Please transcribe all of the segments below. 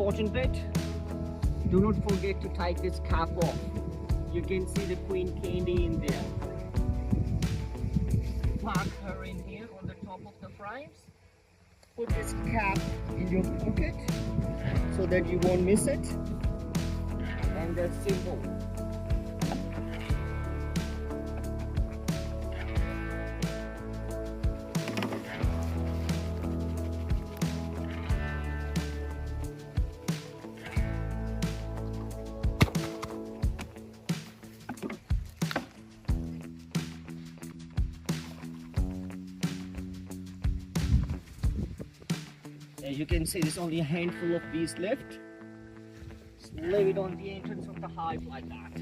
important bit. Do not forget to take this cap off. You can see the queen candy in there. Park her in here on the top of the frames. Put this cap in your pocket so that you won't miss it. And that's simple. As you can see, there's only a handful of bees left. Just leave it on the entrance of the hive like that.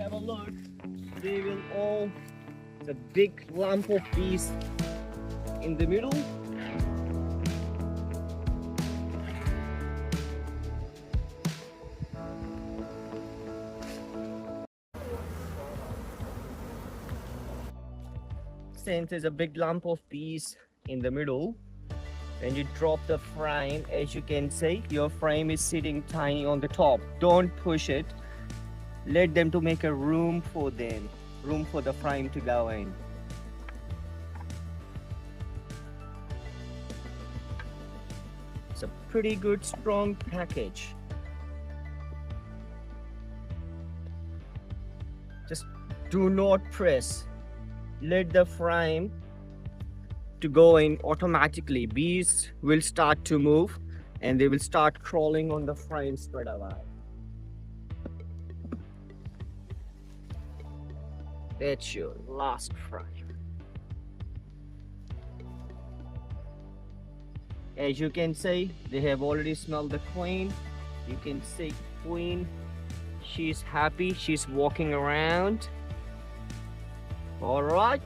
Have a look. They will all, it's a big lump of bees in the middle. Since there's a big lump of bees in the middle, when you drop the frame, as you can see, your frame is sitting tiny on the top. Don't push it. Let them to make a room for them, room for the frame to go in. It's a pretty good strong package. Just do not press. Let the frame to go in automatically. Bees will start to move and they will start crawling on the frame straight away. That's your last frame. As you can see, they have already smelled the queen. You can see queen, she's happy, she's walking around. All right.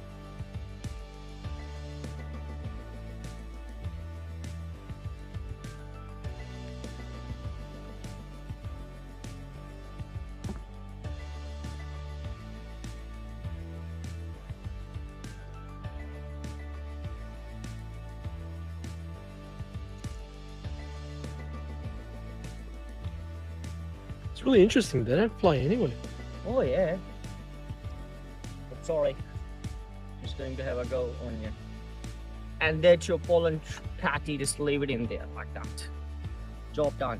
It's really interesting. They don't fly anywhere. Oh yeah. Sorry. Just going to have a go on you. And that's your pollen patty. Just leave it in there like that. Job done.